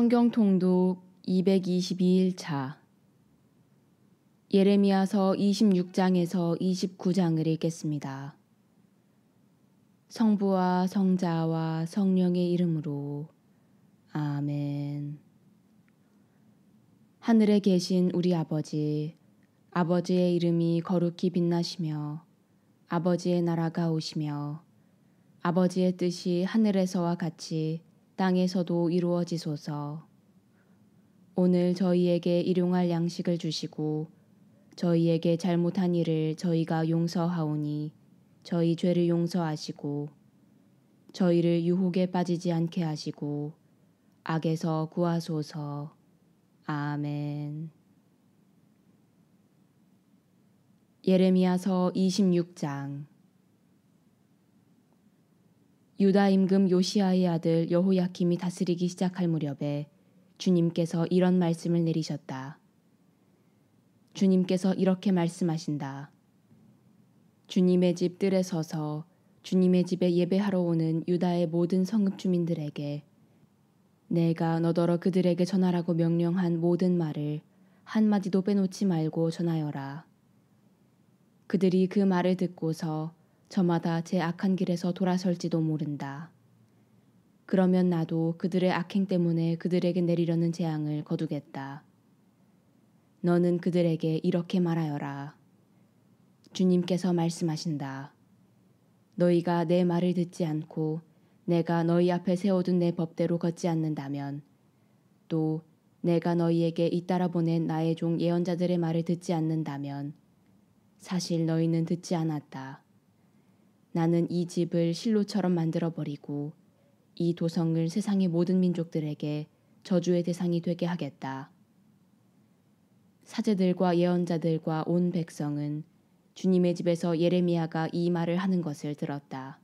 성경 통독 222일차 예레미야서 26장에서 29장을 읽겠습니다. 성부와 성자와 성령의 이름으로 아멘. 하늘에 계신 우리 아버지, 아버지의 이름이 거룩히 빛나시며 아버지의 나라가 오시며 아버지의 뜻이 하늘에서와 같이 땅에서도 이루어지소서. 오늘 저희에게 일용할 양식을 주시고 저희에게 잘못한 일을 저희가 용서하오니 저희 죄를 용서하시고 저희를 유혹에 빠지지 않게 하시고 악에서 구하소서. 아멘. 예레미야서 26장. 유다 임금 요시야의 아들 여호야김이 다스리기 시작할 무렵에 주님께서 이런 말씀을 내리셨다. 주님께서 이렇게 말씀하신다. 주님의 집 뜰에 서서 주님의 집에 예배하러 오는 유다의 모든 성읍 주민들에게 내가 너더러 그들에게 전하라고 명령한 모든 말을 한마디도 빼놓지 말고 전하여라. 그들이 그 말을 듣고서 저마다 제 악한 길에서 돌아설지도 모른다. 그러면 나도 그들의 악행 때문에 그들에게 내리려는 재앙을 거두겠다. 너는 그들에게 이렇게 말하여라. 주님께서 말씀하신다. 너희가 내 말을 듣지 않고 내가 너희 앞에 세워둔 내 법대로 걷지 않는다면 또 내가 너희에게 잇따라 보낸 나의 종 예언자들의 말을 듣지 않는다면 사실 너희는 듣지 않았다. 나는 이 집을 실로처럼 만들어버리고 이 도성을 세상의 모든 민족들에게 저주의 대상이 되게 하겠다. 사제들과 예언자들과 온 백성은 주님의 집에서 예레미야가 이 말을 하는 것을 들었다.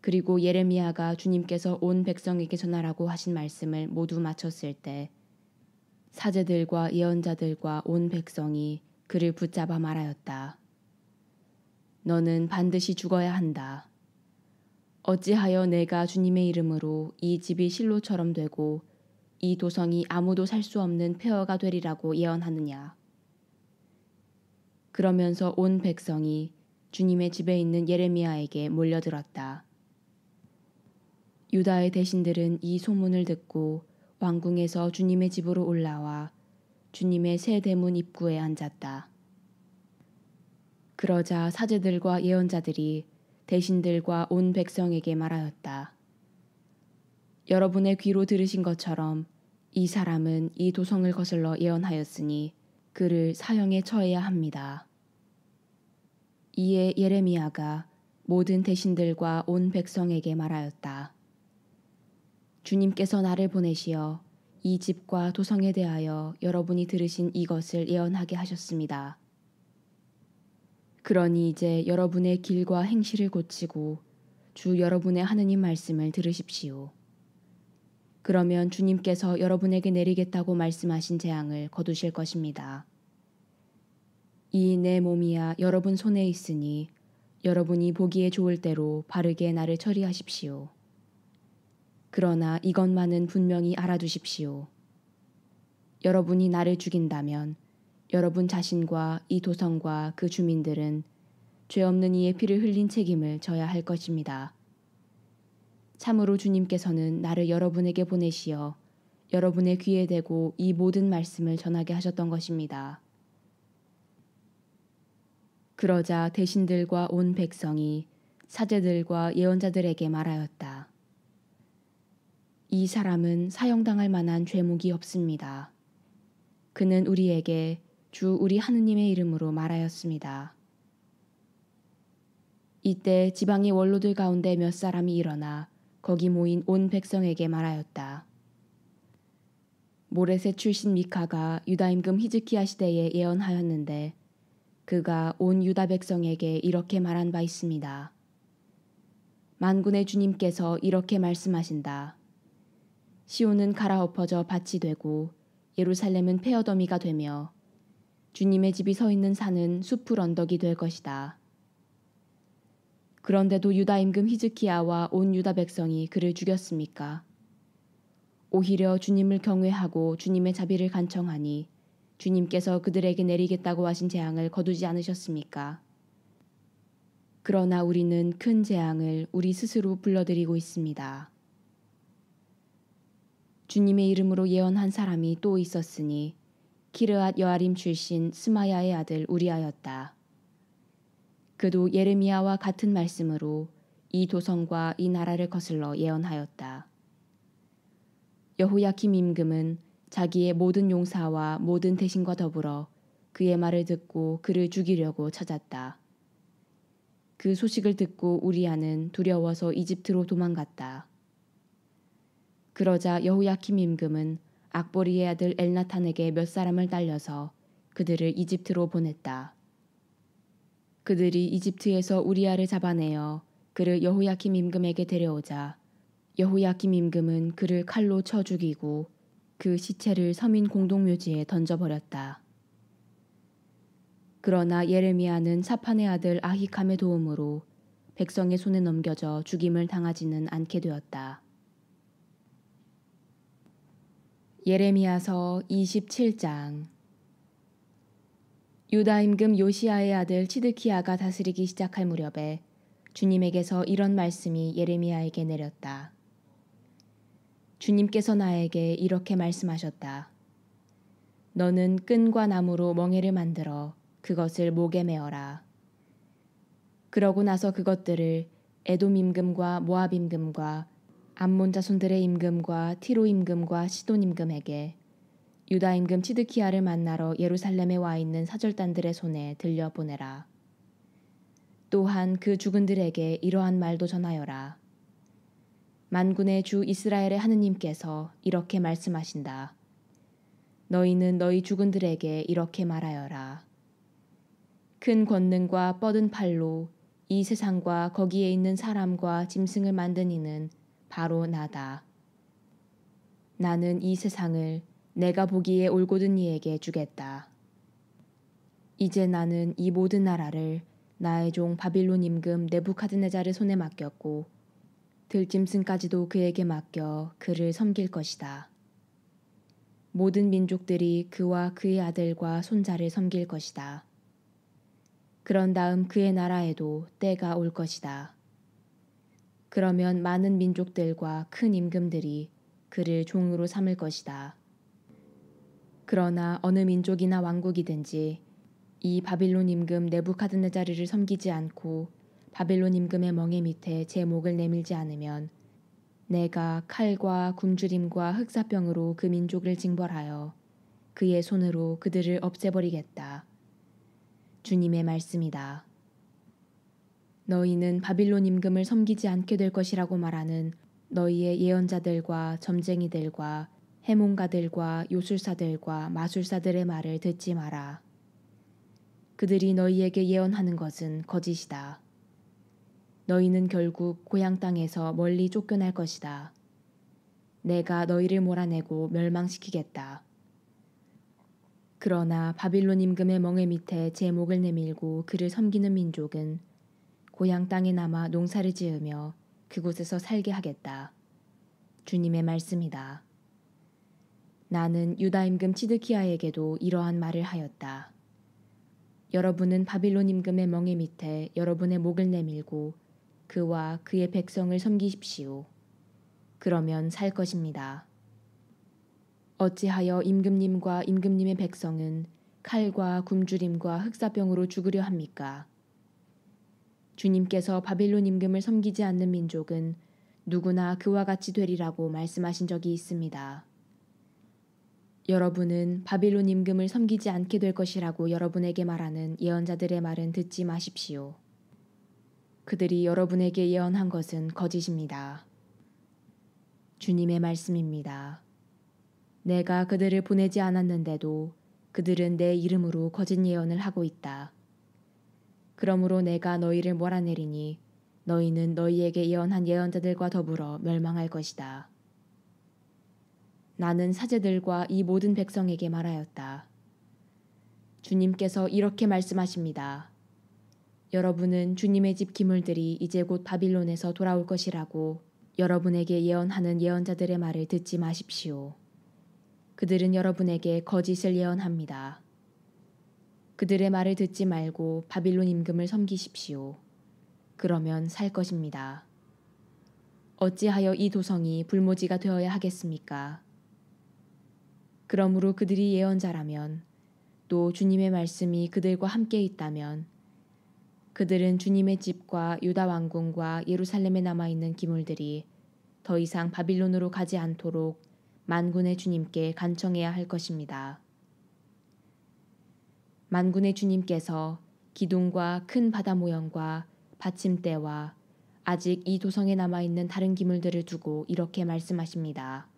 그리고 예레미야가 주님께서 온 백성에게 전하라고 하신 말씀을 모두 마쳤을 때 사제들과 예언자들과 온 백성이 그를 붙잡아 말하였다. 너는 반드시 죽어야 한다. 어찌하여 내가 주님의 이름으로 이 집이 실로처럼 되고 이 도성이 아무도 살 수 없는 폐허가 되리라고 예언하느냐. 그러면서 온 백성이 주님의 집에 있는 예레미야에게 몰려들었다. 유다의 대신들은 이 소문을 듣고 왕궁에서 주님의 집으로 올라와 주님의 새 대문 입구에 앉았다. 그러자 사제들과 예언자들이 대신들과 온 백성에게 말하였다. 여러분의 귀로 들으신 것처럼 이 사람은 이 도성을 거슬러 예언하였으니 그를 사형에 처해야 합니다. 이에 예레미야가 모든 대신들과 온 백성에게 말하였다. 주님께서 나를 보내시어 이 집과 도성에 대하여 여러분이 들으신 이것을 예언하게 하셨습니다. 그러니 이제 여러분의 길과 행실을 고치고 주 여러분의 하느님 말씀을 들으십시오. 그러면 주님께서 여러분에게 내리겠다고 말씀하신 재앙을 거두실 것입니다. 이 내 몸이야 여러분 손에 있으니 여러분이 보기에 좋을 대로 바르게 나를 처리하십시오. 그러나 이것만은 분명히 알아두십시오. 여러분이 나를 죽인다면 여러분 자신과 이 도성과 그 주민들은 죄 없는 이의 피를 흘린 책임을 져야 할 것입니다. 참으로 주님께서는 나를 여러분에게 보내시어 여러분의 귀에 대고 이 모든 말씀을 전하게 하셨던 것입니다. 그러자 대신들과 온 백성이 사제들과 예언자들에게 말하였다. 이 사람은 사형당할 만한 죄목이 없습니다. 그는 우리에게 주 우리 하느님의 이름으로 말하였습니다. 이때 지방의 원로들 가운데 몇 사람이 일어나 거기 모인 온 백성에게 말하였다. 모레셋 출신 미카가 유다 임금 히즈키야 시대에 예언하였는데 그가 온 유다 백성에게 이렇게 말한 바 있습니다. 만군의 주님께서 이렇게 말씀하신다. 시온은 갈아엎어져 밭이 되고 예루살렘은 폐허더미가 되며 주님의 집이 서 있는 산은 숲풀 언덕이 될 것이다. 그런데도 유다 임금 히즈키야와 온 유다 백성이 그를 죽였습니까? 오히려 주님을 경외하고 주님의 자비를 간청하니 주님께서 그들에게 내리겠다고 하신 재앙을 거두지 않으셨습니까? 그러나 우리는 큰 재앙을 우리 스스로 불러들이고 있습니다. 주님의 이름으로 예언한 사람이 또 있었으니 기르앗 여아림 출신 스마야의 아들 우리아였다. 그도 예레미야와 같은 말씀으로 이 도성과 이 나라를 거슬러 예언하였다. 여호야kim 임금은 자기의 모든 용사와 모든 대신과 더불어 그의 말을 듣고 그를 죽이려고 찾았다. 그 소식을 듣고 우리아는 두려워서 이집트로 도망갔다. 그러자 여호야kim 임금은 악보리의 아들 엘나탄에게 몇 사람을 딸려서 그들을 이집트로 보냈다. 그들이 이집트에서 우리아를 잡아내어 그를 여호야kim 임금에게 데려오자 여호야kim 임금은 그를 칼로 쳐 죽이고 그 시체를 서민 공동묘지에 던져버렸다. 그러나 예레미야는 사판의 아들 아히감의 도움으로 백성의 손에 넘겨져 죽임을 당하지는 않게 되었다. 예레미야서 27장. 유다 임금 요시야의 아들 치드키야가 다스리기 시작할 무렵에 주님에게서 이런 말씀이 예레미야에게 내렸다. 주님께서 나에게 이렇게 말씀하셨다. 너는 끈과 나무로 멍에를 만들어 그것을 목에 메어라. 그러고 나서 그것들을 에돔 임금과 모압 임금과 암몬 자손들의 임금과 티로 임금과 시돈 임금에게 유다 임금 치드키야를 만나러 예루살렘에 와 있는 사절단들의 손에 들려 보내라. 또한 그 죽은들에게 이러한 말도 전하여라. 만군의 주 이스라엘의 하느님께서 이렇게 말씀하신다. 너희는 너희 죽은들에게 이렇게 말하여라. 큰 권능과 뻗은 팔로 이 세상과 거기에 있는 사람과 짐승을 만든 이는 바로 나다. 나는 이 세상을 내가 보기에 올곧은 이에게 주겠다. 이제 나는 이 모든 나라를 나의 종 바빌론 임금 느부갓네살의 손에 맡겼고 들짐승까지도 그에게 맡겨 그를 섬길 것이다. 모든 민족들이 그와 그의 아들과 손자를 섬길 것이다. 그런 다음 그의 나라에도 때가 올 것이다. 그러면 많은 민족들과 큰 임금들이 그를 종으로 삼을 것이다. 그러나 어느 민족이나 왕국이든지 이 바빌론 임금 느부갓네살을 섬기지 않고 바빌론 임금의 멍에 밑에 제 목을 내밀지 않으면 내가 칼과 굶주림과 흑사병으로 그 민족을 징벌하여 그의 손으로 그들을 없애버리겠다. 주님의 말씀이다. 너희는 바빌론 임금을 섬기지 않게 될 것이라고 말하는 너희의 예언자들과 점쟁이들과 해몽가들과 요술사들과 마술사들의 말을 듣지 마라. 그들이 너희에게 예언하는 것은 거짓이다. 너희는 결국 고향 땅에서 멀리 쫓겨날 것이다. 내가 너희를 몰아내고 멸망시키겠다. 그러나 바빌론 임금의 멍에 밑에 제 목을 내밀고 그를 섬기는 민족은 고향 땅에 남아 농사를 지으며 그곳에서 살게 하겠다. 주님의 말씀이다. 나는 유다 임금 치드키야에게도 이러한 말을 하였다. 여러분은 바빌론 임금의 멍에 밑에 여러분의 목을 내밀고 그와 그의 백성을 섬기십시오. 그러면 살 것입니다. 어찌하여 임금님과 임금님의 백성은 칼과 굶주림과 흑사병으로 죽으려 합니까? 주님께서 바빌론 임금을 섬기지 않는 민족은 누구나 그와 같이 되리라고 말씀하신 적이 있습니다. 여러분은 바빌론 임금을 섬기지 않게 될 것이라고 여러분에게 말하는 예언자들의 말은 듣지 마십시오. 그들이 여러분에게 예언한 것은 거짓입니다. 주님의 말씀입니다. 내가 그들을 보내지 않았는데도 그들은 내 이름으로 거짓 예언을 하고 있다. 그러므로 내가 너희를 몰아내리니 너희는 너희에게 예언한 예언자들과 더불어 멸망할 것이다. 나는 사제들과 이 모든 백성에게 말하였다. 주님께서 이렇게 말씀하십니다. 여러분은 주님의 집 기물들이 이제 곧 바빌론에서 돌아올 것이라고 여러분에게 예언하는 예언자들의 말을 듣지 마십시오. 그들은 여러분에게 거짓을 예언합니다. 그들의 말을 듣지 말고 바빌론 임금을 섬기십시오. 그러면 살 것입니다. 어찌하여 이 도성이 불모지가 되어야 하겠습니까? 그러므로 그들이 예언자라면 또 주님의 말씀이 그들과 함께 있다면 그들은 주님의 집과 유다 왕궁과 예루살렘에 남아있는 기물들이 더 이상 바빌론으로 가지 않도록 만군의 주님께 간청해야 할 것입니다. 만군의 주님께서 기둥과 큰 바다 모형과 받침대와 아직 이 도성에 남아있는 다른 기물들을 두고 이렇게 말씀하십니다.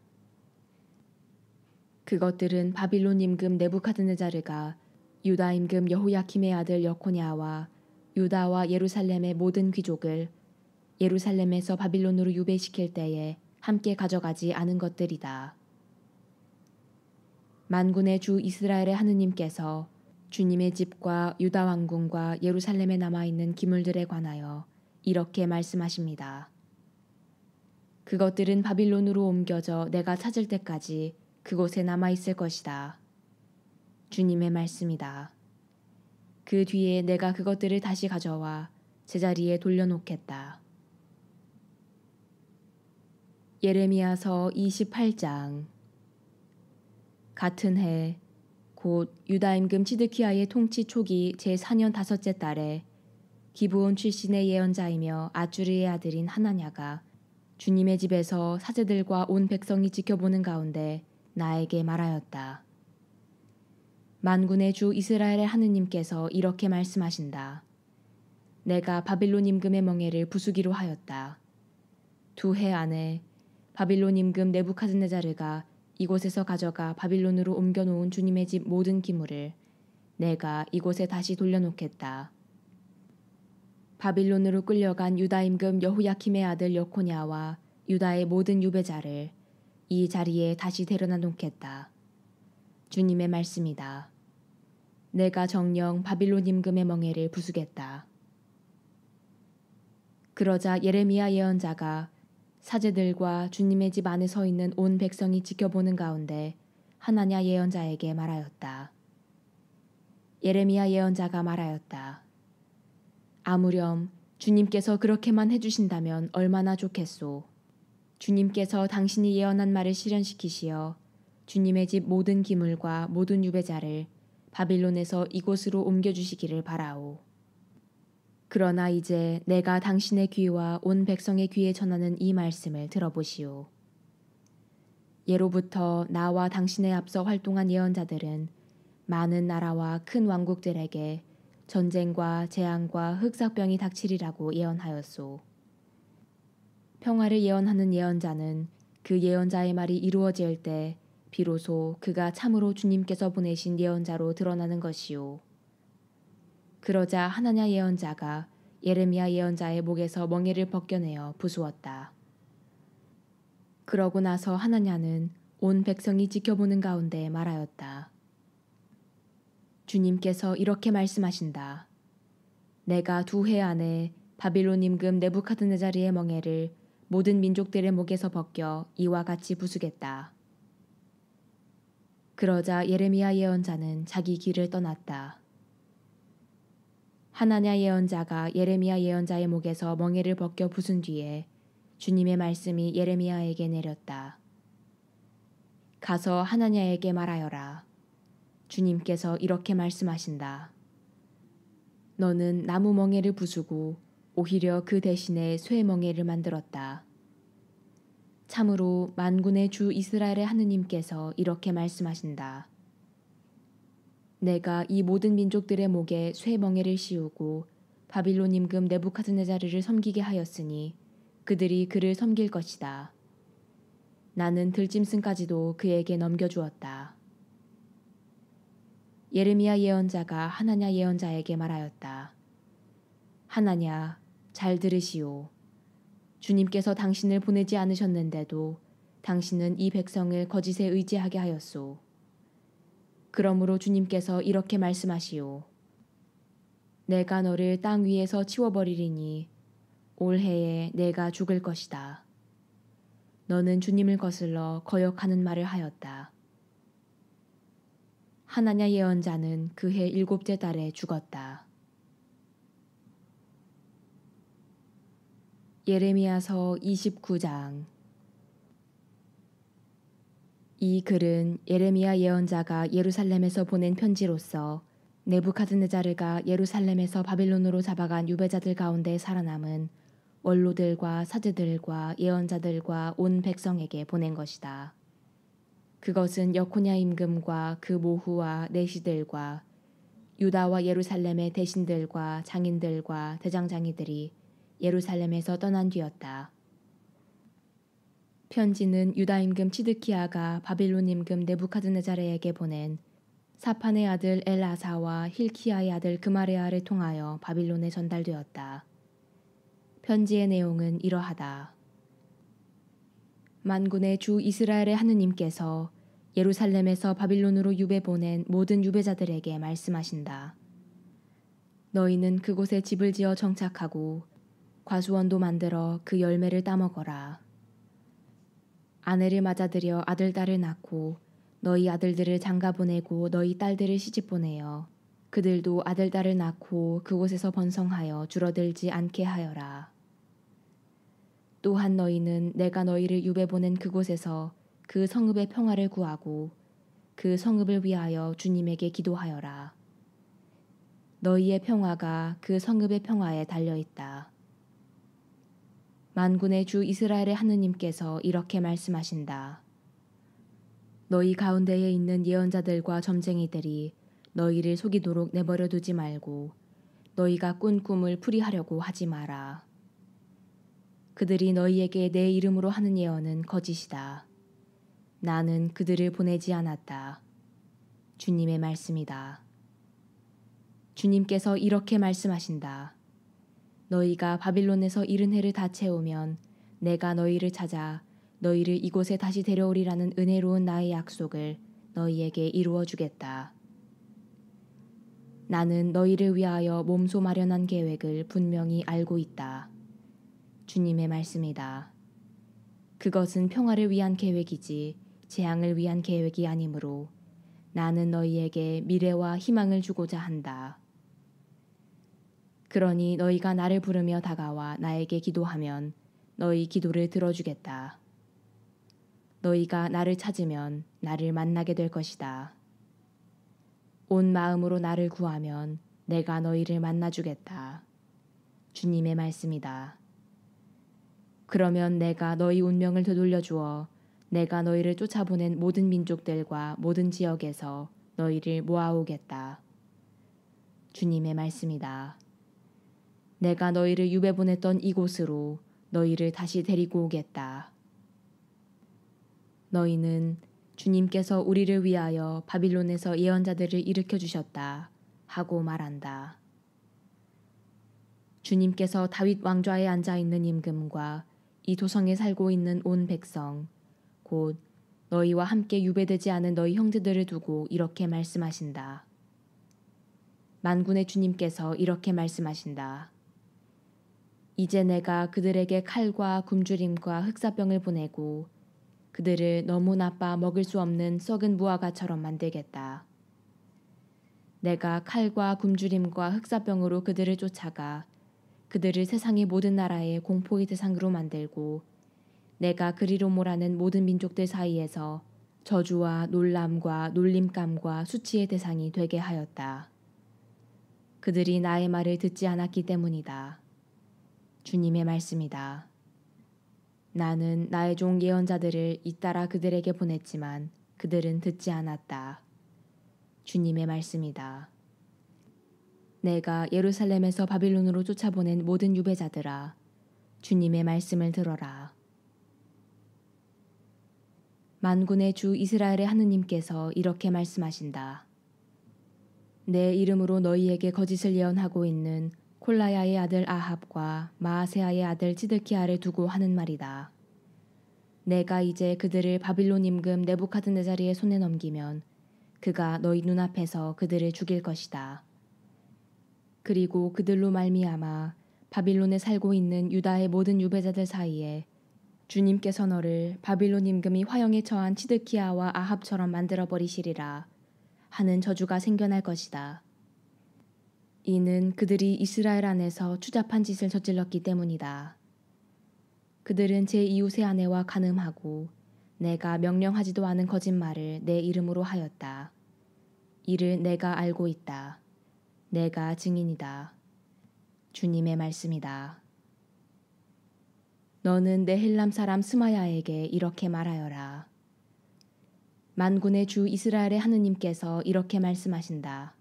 그것들은 바빌론 임금 네부카드네자르가 유다 임금 여호야킴의 아들 여코냐와 유다와 예루살렘의 모든 귀족을 예루살렘에서 바빌론으로 유배시킬 때에 함께 가져가지 않은 것들이다. 만군의 주 이스라엘의 하느님께서 주님의 집과 유다 왕궁과 예루살렘에 남아있는 기물들에 관하여 이렇게 말씀하십니다. 그것들은 바빌론으로 옮겨져 내가 찾을 때까지 그곳에 남아있을 것이다. 주님의 말씀이다. 그 뒤에 내가 그것들을 다시 가져와 제자리에 돌려놓겠다. 예레미야서 28장. 같은 해 곧 유다 임금 시드키야의 통치 초기 제4년 다섯째 달에 기브온 출신의 예언자이며 아주르의 아들인 하나냐가 주님의 집에서 사제들과 온 백성이 지켜보는 가운데 나에게 말하였다. 만군의 주 이스라엘의 하느님께서 이렇게 말씀하신다. 내가 바빌론 임금의 멍에를 부수기로 하였다. 2해 안에 바빌론 임금 네부카드네자르가 이곳에서 가져가 바빌론으로 옮겨놓은 주님의 집 모든 기물을 내가 이곳에 다시 돌려놓겠다. 바빌론으로 끌려간 유다 임금 여호야킴의 아들 여코냐와 유다의 모든 유배자를 이 자리에 다시 데려다 놓겠다. 주님의 말씀이다. 내가 정녕 바빌론 임금의 멍에를 부수겠다. 그러자 예레미야 예언자가 사제들과 주님의 집 안에 서 있는 온 백성이 지켜보는 가운데 하나냐 예언자에게 말하였다. 예레미야 예언자가 말하였다. 아무렴 주님께서 그렇게만 해주신다면 얼마나 좋겠소. 주님께서 당신이 예언한 말을 실현시키시어 주님의 집 모든 기물과 모든 유배자를 바빌론에서 이곳으로 옮겨주시기를 바라오. 그러나 이제 내가 당신의 귀와 온 백성의 귀에 전하는 이 말씀을 들어보시오. 예로부터 나와 당신의 앞서 활동한 예언자들은 많은 나라와 큰 왕국들에게 전쟁과 재앙과 흑사병이 닥치리라고 예언하였소. 평화를 예언하는 예언자는 그 예언자의 말이 이루어질 때 비로소 그가 참으로 주님께서 보내신 예언자로 드러나는 것이오. 그러자 하나냐 예언자가 예레미야 예언자의 목에서 멍에를 벗겨내어 부수었다. 그러고 나서 하나냐는 온 백성이 지켜보는 가운데 말하였다. 주님께서 이렇게 말씀하신다. 내가 2해 안에 바빌론 임금 네부카드네자르의 멍에를 모든 민족들의 목에서 벗겨 이와 같이 부수겠다. 그러자 예레미야 예언자는 자기 길을 떠났다. 하나냐 예언자가 예레미야 예언자의 목에서 멍에를 벗겨 부순 뒤에 주님의 말씀이 예레미야에게 내렸다. 가서 하나냐에게 말하여라. 주님께서 이렇게 말씀하신다. 너는 나무 멍에를 부수고 오히려 그 대신에 쇠 멍에를 만들었다. 참으로 만군의 주 이스라엘의 하느님께서 이렇게 말씀하신다. 내가 이 모든 민족들의 목에 쇠 멍에를 씌우고 바빌론 임금 네부카드네자르를 섬기게 하였으니 그들이 그를 섬길 것이다. 나는 들짐승까지도 그에게 넘겨주었다. 예레미야 예언자가 하나냐 예언자에게 말하였다. 하나냐, 잘 들으시오. 주님께서 당신을 보내지 않으셨는데도 당신은 이 백성을 거짓에 의지하게 하였소. 그러므로 주님께서 이렇게 말씀하시오. 내가 너를 땅 위에서 치워버리리니 올해에 내가 죽을 것이다. 너는 주님을 거슬러 거역하는 말을 하였다. 하나냐 예언자는 그해 7째 달에 죽었다. 예레미야서 29장. 이 글은 예레미야 예언자가 예루살렘에서 보낸 편지로서 느부갓네자르가 예루살렘에서 바빌론으로 잡아간 유배자들 가운데 살아남은 원로들과 사제들과 예언자들과 온 백성에게 보낸 것이다. 그것은 여코냐 임금과 그 모후와 내시들과 유다와 예루살렘의 대신들과 장인들과 대장장이들이 예루살렘에서 떠난 뒤였다. 편지는 유다 임금 치드키야가 바빌론 임금 느부갓네자르에게 보낸 사판의 아들 엘아사와 힐키야의 아들 그마레아를 통하여 바빌론에 전달되었다. 편지의 내용은 이러하다. 만군의 주 이스라엘의 하느님께서 예루살렘에서 바빌론으로 유배 보낸 모든 유배자들에게 말씀하신다. 너희는 그곳에 집을 지어 정착하고 과수원도 만들어 그 열매를 따먹어라. 아내를 맞아들여 아들 딸을 낳고 너희 아들들을 장가 보내고 너희 딸들을 시집 보내어 그들도 아들 딸을 낳고 그곳에서 번성하여 줄어들지 않게 하여라. 또한 너희는 내가 너희를 유배 보낸 그곳에서 그 성읍의 평화를 구하고 그 성읍을 위하여 주님에게 기도하여라. 너희의 평화가 그 성읍의 평화에 달려있다. 만군의 주 이스라엘의 하느님께서 이렇게 말씀하신다. 너희 가운데에 있는 예언자들과 점쟁이들이 너희를 속이도록 내버려 두지 말고 너희가 꾼 꿈을 풀이하려고 하지 마라. 그들이 너희에게 내 이름으로 하는 예언은 거짓이다. 나는 그들을 보내지 않았다. 주님의 말씀이다. 주님께서 이렇게 말씀하신다. 너희가 바빌론에서 70해를 다 채우면 내가 너희를 찾아 너희를 이곳에 다시 데려오리라는 은혜로운 나의 약속을 너희에게 이루어 주겠다. 나는 너희를 위하여 몸소 마련한 계획을 분명히 알고 있다. 주님의 말씀이다. 그것은 평화를 위한 계획이지 재앙을 위한 계획이 아니므로 나는 너희에게 미래와 희망을 주고자 한다. 그러니 너희가 나를 부르며 다가와 나에게 기도하면 너희 기도를 들어주겠다. 너희가 나를 찾으면 나를 만나게 될 것이다. 온 마음으로 나를 구하면 내가 너희를 만나주겠다. 주님의 말씀이다. 그러면 내가 너희 운명을 되돌려 주어 내가 너희를 쫓아보낸 모든 민족들과 모든 지역에서 너희를 모아오겠다. 주님의 말씀이다. 내가 너희를 유배 보냈던 이곳으로 너희를 다시 데리고 오겠다. 너희는 주님께서 우리를 위하여 바빌론에서 예언자들을 일으켜 주셨다 하고 말한다. 주님께서 다윗 왕좌에 앉아 있는 임금과 이 도성에 살고 있는 온 백성 곧 너희와 함께 유배되지 않은 너희 형제들을 두고 이렇게 말씀하신다. 만군의 주님께서 이렇게 말씀하신다. 이제 내가 그들에게 칼과 굶주림과 흑사병을 보내고 그들을 너무 나빠 먹을 수 없는 썩은 무화과처럼 만들겠다. 내가 칼과 굶주림과 흑사병으로 그들을 쫓아가 그들을 세상의 모든 나라의 공포의 대상으로 만들고 내가 그리로 몰아낸 모든 민족들 사이에서 저주와 놀람과 놀림감과 수치의 대상이 되게 하였다. 그들이 나의 말을 듣지 않았기 때문이다. 주님의 말씀이다. 나는 나의 종 예언자들을 잇따라 그들에게 보냈지만 그들은 듣지 않았다. 주님의 말씀이다. 내가 예루살렘에서 바빌론으로 쫓아보낸 모든 유배자들아, 주님의 말씀을 들어라. 만군의 주 이스라엘의 하느님께서 이렇게 말씀하신다. 내 이름으로 너희에게 거짓을 예언하고 있는 콜라야의 아들 아합과 마아세아의 아들 치드키야를 두고 하는 말이다. 내가 이제 그들을 바빌론 임금 느부갓네자르의 손에 넘기면 그가 너희 눈앞에서 그들을 죽일 것이다. 그리고 그들로 말미암아 바빌론에 살고 있는 유다의 모든 유배자들 사이에 주님께서 너를 바빌론 임금이 화형에 처한 치드키야와 아합처럼 만들어 버리시리라 하는 저주가 생겨날 것이다. 이는 그들이 이스라엘 안에서 추잡한 짓을 저질렀기 때문이다. 그들은 제 이웃의 아내와 간음하고 내가 명령하지도 않은 거짓말을 내 이름으로 하였다. 이를 내가 알고 있다. 내가 증인이다. 주님의 말씀이다. 너는 네헬람 사람 스마야에게 이렇게 말하여라. 만군의 주 이스라엘의 하느님께서 이렇게 말씀하신다.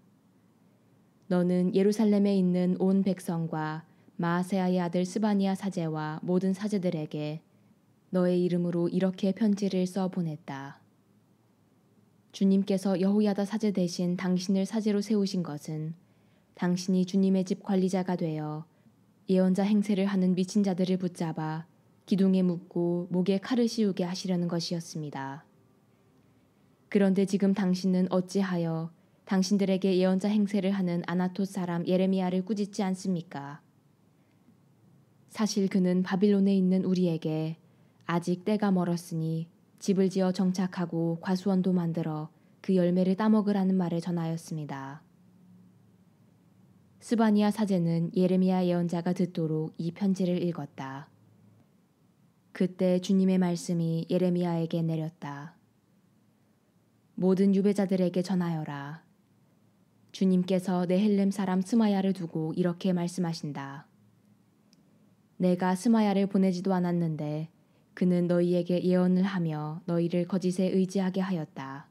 너는 예루살렘에 있는 온 백성과 마아세야의 아들 스바니야 사제와 모든 사제들에게 너의 이름으로 이렇게 편지를 써 보냈다. 주님께서 여호야다 사제 대신 당신을 사제로 세우신 것은 당신이 주님의 집 관리자가 되어 예언자 행세를 하는 미친 자들을 붙잡아 기둥에 묶고 목에 칼을 씌우게 하시려는 것이었습니다. 그런데 지금 당신은 어찌하여 당신들에게 예언자 행세를 하는 아나톳 사람 예레미야를 꾸짖지 않습니까? 사실 그는 바빌론에 있는 우리에게 아직 때가 멀었으니 집을 지어 정착하고 과수원도 만들어 그 열매를 따먹으라는 말을 전하였습니다. 스바니야 사제는 예레미야 예언자가 듣도록 이 편지를 읽었다. 그때 주님의 말씀이 예레미야에게 내렸다. 모든 유배자들에게 전하여라. 주님께서 네헬렘 사람 스마야를 두고 이렇게 말씀하신다. 내가 스마야를 보내지도 않았는데 그는 너희에게 예언을 하며 너희를 거짓에 의지하게 하였다.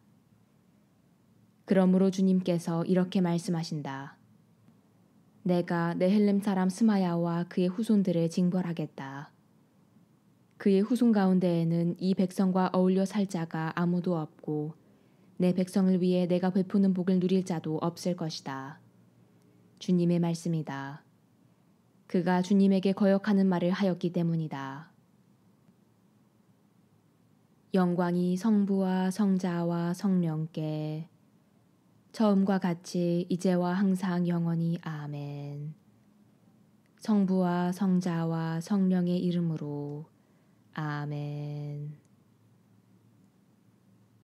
그러므로 주님께서 이렇게 말씀하신다. 내가 네헬렘 사람 스마야와 그의 후손들을 징벌하겠다. 그의 후손 가운데에는 이 백성과 어울려 살 자가 아무도 없고 내 백성을 위해 내가 베푸는 복을 누릴 자도 없을 것이다. 주님의 말씀이다. 그가 주님에게 거역하는 말을 하였기 때문이다. 영광이 성부와 성자와 성령께 처음과 같이 이제와 항상 영원히 아멘. 성부와 성자와 성령의 이름으로 아멘.